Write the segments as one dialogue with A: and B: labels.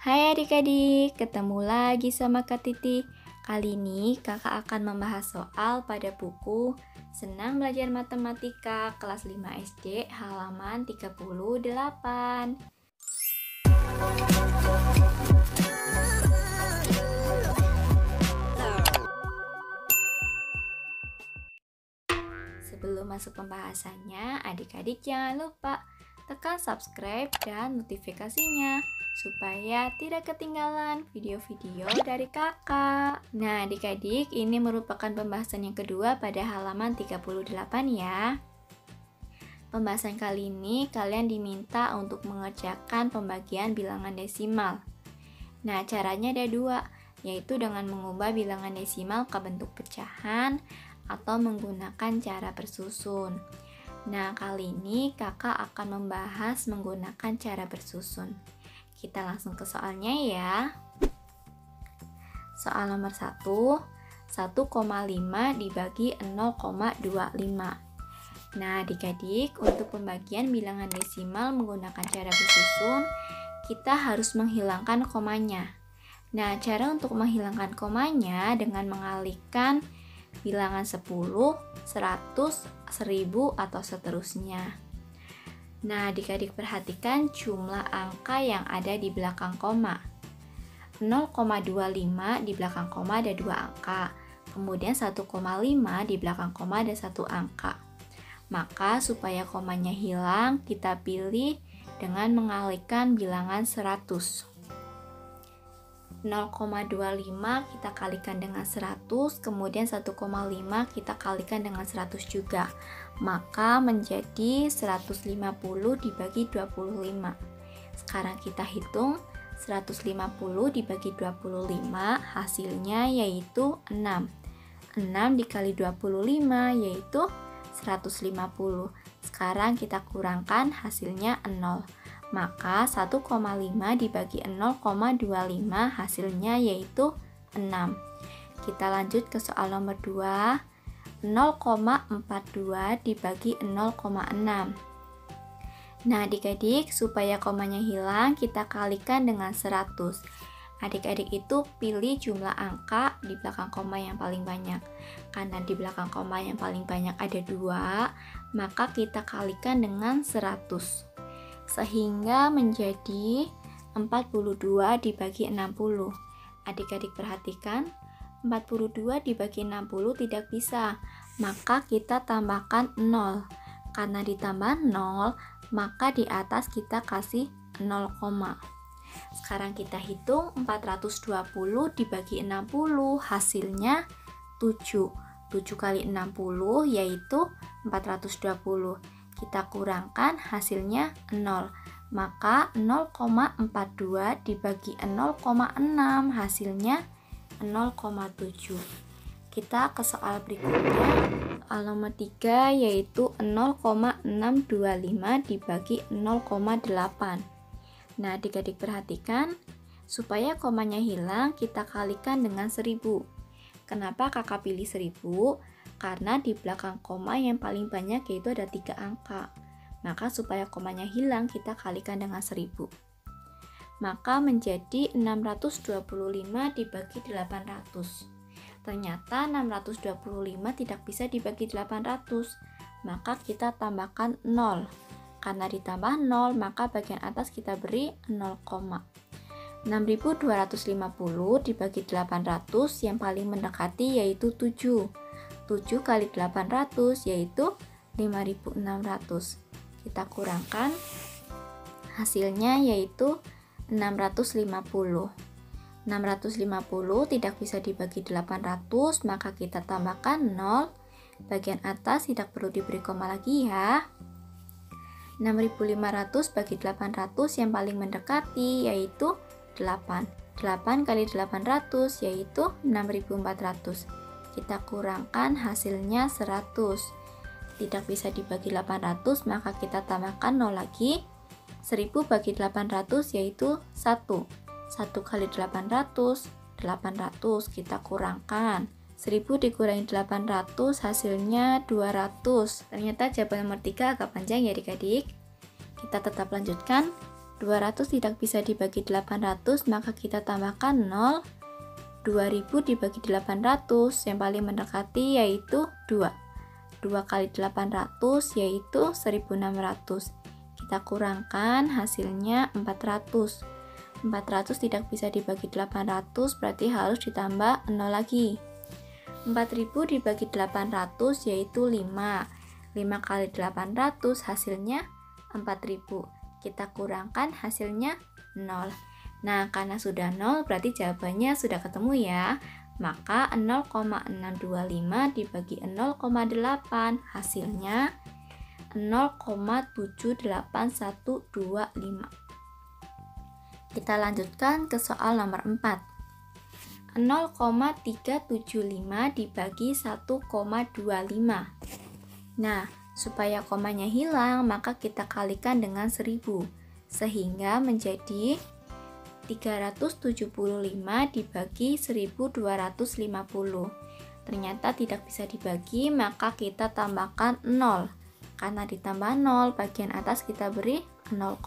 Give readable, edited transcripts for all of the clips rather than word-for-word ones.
A: Hai adik-adik, ketemu lagi sama Kak Titi. Kali ini kakak akan membahas soal pada buku Senang Belajar Matematika kelas 5 SD halaman 38. Sebelum masuk pembahasannya, adik-adik jangan lupa tekan subscribe dan notifikasinya supaya tidak ketinggalan video-video dari kakak. Nah adik-adik, ini merupakan pembahasan yang kedua pada halaman 38 ya. Pembahasan kali ini kalian diminta untuk mengerjakan pembagian bilangan desimal. Nah caranya ada dua, yaitu dengan mengubah bilangan desimal ke bentuk pecahan atau menggunakan cara bersusun. Nah kali ini kakak akan membahas menggunakan cara bersusun. Kita langsung ke soalnya ya. Soal nomor 1, 1,5 dibagi 0,25. Nah adik-adik, untuk pembagian bilangan desimal menggunakan cara bersusun, kita harus menghilangkan komanya. Nah cara untuk menghilangkan komanya dengan mengalihkan bilangan 10, 100, 1000 atau seterusnya. Nah adik-adik perhatikan jumlah angka yang ada di belakang koma. 0,25 di belakang koma ada 2 angka, kemudian 1,5 di belakang koma ada 1 angka. Maka supaya komanya hilang, kita pilih dengan mengalihkan bilangan 100. 0,25 kita kalikan dengan 100, kemudian 1,5 kita kalikan dengan 100 juga. Maka menjadi 150 dibagi 25. Sekarang kita hitung 150 dibagi 25, hasilnya yaitu 6. 6 dikali 25 yaitu 150. Sekarang kita kurangkan, hasilnya 0. Maka 1,5 dibagi 0,25 hasilnya yaitu 6. Kita lanjut ke soal nomor 2. 0,42 dibagi 0,6. Nah adik-adik, supaya komanya hilang kita kalikan dengan 100. Adik-adik itu pilih jumlah angka di belakang koma yang paling banyak. Karena di belakang koma yang paling banyak ada 2, maka kita kalikan dengan 100. Sehingga menjadi 42 dibagi 60. Adik-adik perhatikan, 42 dibagi 60 tidak bisa, maka kita tambahkan 0. Karena ditambah 0, maka di atas kita kasih 0, sekarang kita hitung 420 dibagi 60, hasilnya 7. 7 kali 60 yaitu 420. Kita kurangkan, hasilnya 0. Maka 0,42 dibagi 0,6 hasilnya 0,7. Kita ke soal berikutnya. Soal nomor 3 yaitu 0,625 dibagi 0,8. Nah adik-adik perhatikan, supaya komanya hilang kita kalikan dengan 1000. Kenapa kakak pilih 1000? Karena di belakang koma yang paling banyak yaitu ada 3 angka. Maka supaya komanya hilang kita kalikan dengan 1000. Maka menjadi 625 dibagi 800. Ternyata 625 tidak bisa dibagi 800. Maka kita tambahkan 0. Karena ditambah 0, maka bagian atas kita beri 0, 6250 dibagi 800 yang paling mendekati yaitu 7. 7 kali 800 yaitu 5600. Kita kurangkan, hasilnya yaitu 650. 650 tidak bisa dibagi 800, maka kita tambahkan 0. Bagian atas tidak perlu diberi koma lagi ya. 6500 bagi 800 yang paling mendekati yaitu 8. 8 kali 800 yaitu 6400. Kita kurangkan, hasilnya 100. Tidak bisa dibagi 800, maka kita tambahkan 0 lagi. 1000 bagi 800 yaitu 1. 1 kali 800, 800. Kita kurangkan, 1000 dikurangi 800 hasilnya 200. Ternyata jawaban nomor 3 agak panjang ya adik-adik. Kita tetap lanjutkan. 200 tidak bisa dibagi 800, maka kita tambahkan 0. 2000 dibagi 800, yang paling mendekati yaitu 2. 2 kali 800 yaitu 1600. Kita kurangkan, hasilnya 400. 400 tidak bisa dibagi 800, berarti harus ditambah 0 lagi. 4000 dibagi 800 yaitu 5. 5 kali 800 hasilnya 4000. Kita kurangkan, hasilnya 0. Nah, karena sudah 0 berarti jawabannya sudah ketemu ya. Maka 0,625 dibagi 0,8 hasilnya 0,78125. Kita lanjutkan ke soal nomor 4. 0,375 dibagi 1,25. Nah, supaya komanya hilang, maka kita kalikan dengan 1000, sehingga menjadi 375 dibagi 1250. Ternyata tidak bisa dibagi, maka kita tambahkan 0. Karena ditambah 0, bagian atas kita beri 0,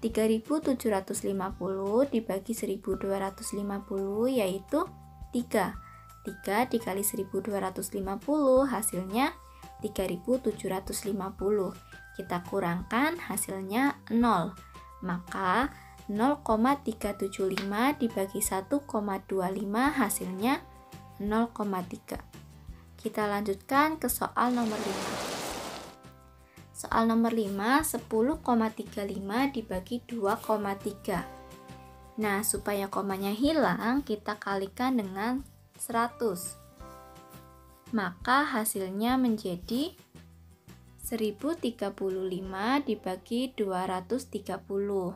A: 3750 dibagi 1250 yaitu 3. 3 dikali 1250 hasilnya 3750. Kita kurangkan, hasilnya 0. Maka 0,375 dibagi 1,25 hasilnya 0,3. Kita lanjutkan ke soal nomor 5. Soal nomor 5, 10,35 dibagi 2,3. Nah, supaya komanya hilang, kita kalikan dengan 100. Maka hasilnya menjadi 1035 dibagi 230.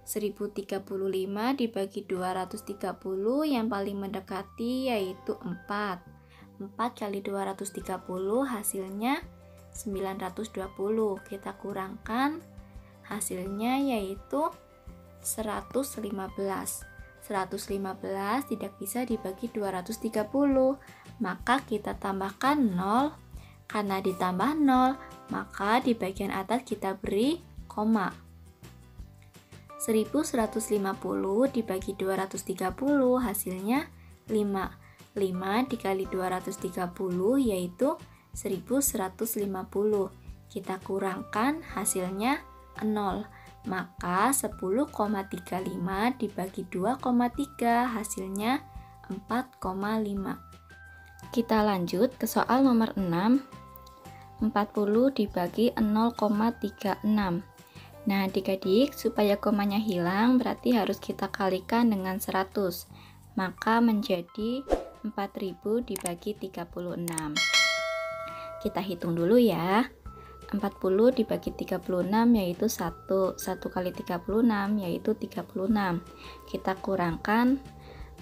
A: 1035 dibagi 230, yang paling mendekati yaitu 4. 4 kali 230 hasilnya 920. Kita kurangkan, hasilnya yaitu 115. 115 tidak bisa dibagi 230, maka kita tambahkan 0. Karena ditambah 0, maka di bagian atas kita beri koma. 1150 dibagi 230 hasilnya 5. 5 dikali 230 yaitu 1150. Kita kurangkan, hasilnya 0. Maka 10,35 dibagi 2,3 hasilnya 4,5. Kita lanjut ke soal nomor 6. 40 dibagi 0,36. Nah, adik-adik, supaya komanya hilang berarti harus kita kalikan dengan 100. Maka menjadi 4000 dibagi 36. Kita hitung dulu ya. 40 dibagi 36 yaitu 1. 1 kali 36 yaitu 36. Kita kurangkan,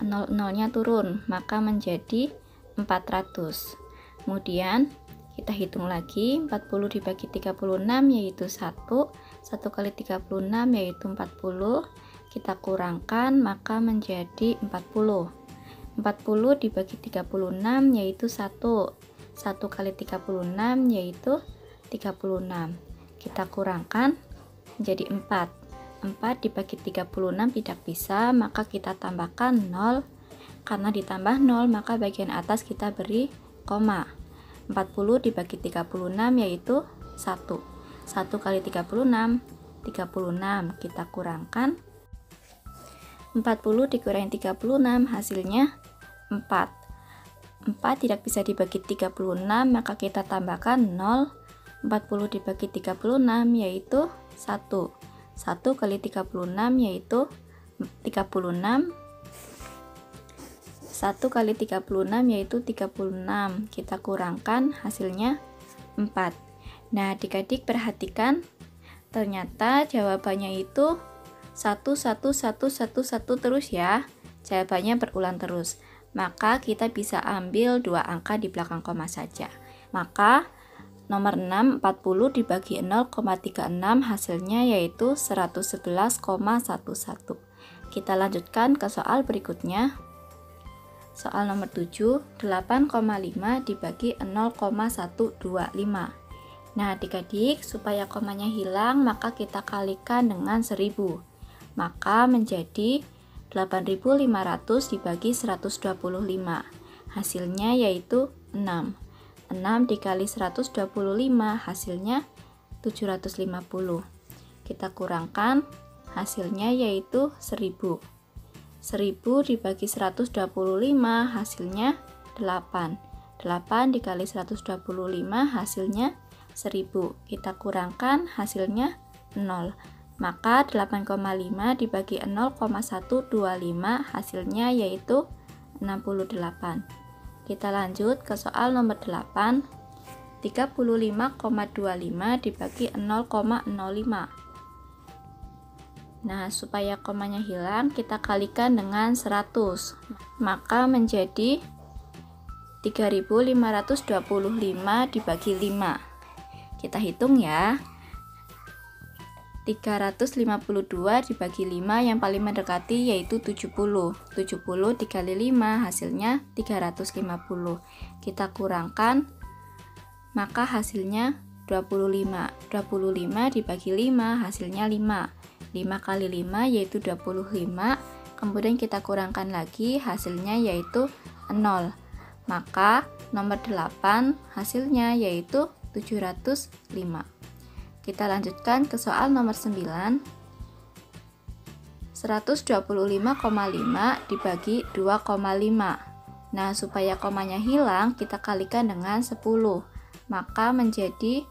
A: 0-nya turun, maka menjadi 400. Kemudian kita hitung lagi, 40 dibagi 36 yaitu 1. 1 kali 36 yaitu 40. Kita kurangkan, maka menjadi 40. 40 dibagi 36 yaitu 1. 1 kali 36 yaitu 36. Kita kurangkan menjadi 4. 4 dibagi 36 tidak bisa, maka kita tambahkan 0. Karena ditambah 0, maka bagian atas kita beri koma. 40 dibagi 36 yaitu 1. 1 kali 36, 36. Kita kurangkan, 40 dikurangi 36 hasilnya 4. 4 tidak bisa dibagi 36, maka kita tambahkan 0. 40 dibagi 36 yaitu 1. 1 kali 36 yaitu 36. 1 kali 36 yaitu 36. Kita kurangkan, hasilnya 4. Nah, adik-adik perhatikan, ternyata jawabannya itu 1 terus ya. Jawabannya berulang terus. Maka kita bisa ambil 2 angka di belakang koma saja. Maka nomor 6, 40 dibagi 0,36 hasilnya yaitu 111,11. Kita lanjutkan ke soal berikutnya. Soal nomor 7, 8,5 dibagi 0,125. Nah, adik-adik, supaya komanya hilang, maka kita kalikan dengan 1000. Maka menjadi 8.500 dibagi 125. Hasilnya yaitu 6. 6 dikali 125, hasilnya 750. Kita kurangkan, hasilnya yaitu 1000. 1000 dibagi 125, hasilnya 8. 8 dikali 125, hasilnya 1000. Kita kurangkan, hasilnya 0. Maka 8,5 dibagi 0,125, hasilnya yaitu 68. Kita lanjut ke soal nomor 8. 35,25 dibagi 0,05. Nah, supaya komanya hilang, kita kalikan dengan 100. Maka menjadi 3.525 dibagi 5. Kita hitung ya. 352 dibagi 5 yang paling mendekati yaitu 70. 70 dikali 5 hasilnya 350. Kita kurangkan, maka hasilnya 25. 25 dibagi 5 hasilnya 5. 5 kali 5 yaitu 25. Kemudian kita kurangkan lagi, hasilnya yaitu 0. Maka nomor 8 hasilnya yaitu 705. Kita lanjutkan ke soal nomor 9. 125,5 dibagi 2,5. Nah, supaya komanya hilang, kita kalikan dengan 10. Maka menjadi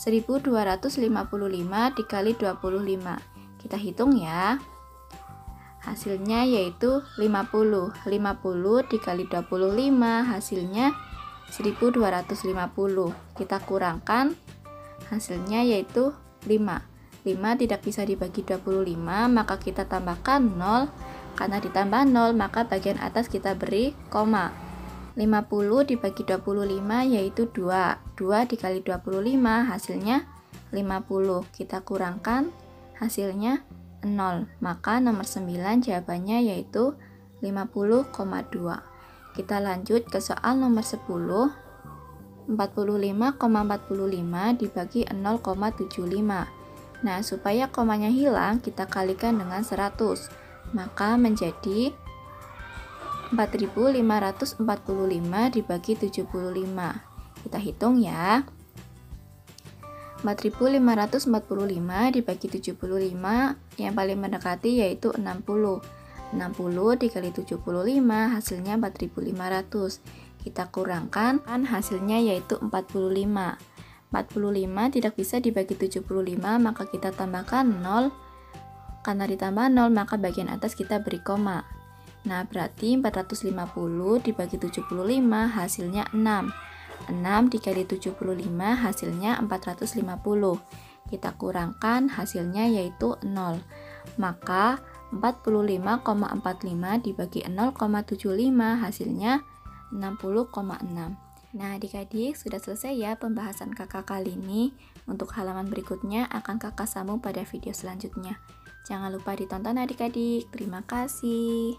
A: 1255 dikali 25. Kita hitung ya. Hasilnya yaitu 50. 50 dikali 25 hasilnya 1250. Kita kurangkan, hasilnya yaitu 5. 5 tidak bisa dibagi 25, maka kita tambahkan 0. Karena ditambah 0, maka bagian atas kita beri koma. 50 dibagi 25 yaitu 2. 2 dikali 25 hasilnya 50. Kita kurangkan, hasilnya 0. Maka nomor 9 jawabannya yaitu 50,2. Kita lanjut ke soal nomor 10. 45,45 dibagi 0,75. Nah, supaya komanya hilang, kita kalikan dengan 100. Maka menjadi 4.545 dibagi 75. Kita hitung ya. 4.545 dibagi 75 yang paling mendekati yaitu 60. 60 dikali 75 hasilnya 4.500. Kita kurangkan, hasilnya yaitu 45. 45 tidak bisa dibagi 75, maka kita tambahkan 0. Karena ditambah 0, maka bagian atas kita beri koma. Nah, berarti 450 dibagi 75 hasilnya 6. 6 dikali 75 hasilnya 450. Kita kurangkan, hasilnya yaitu 0. Maka 45,45 dibagi 0,75 hasilnya 60,6. Nah, adik-adik, sudah selesai ya pembahasan kakak kali ini. Untuk halaman berikutnya akan kakak sambung pada video selanjutnya. Jangan lupa ditonton adik-adik. Terima kasih.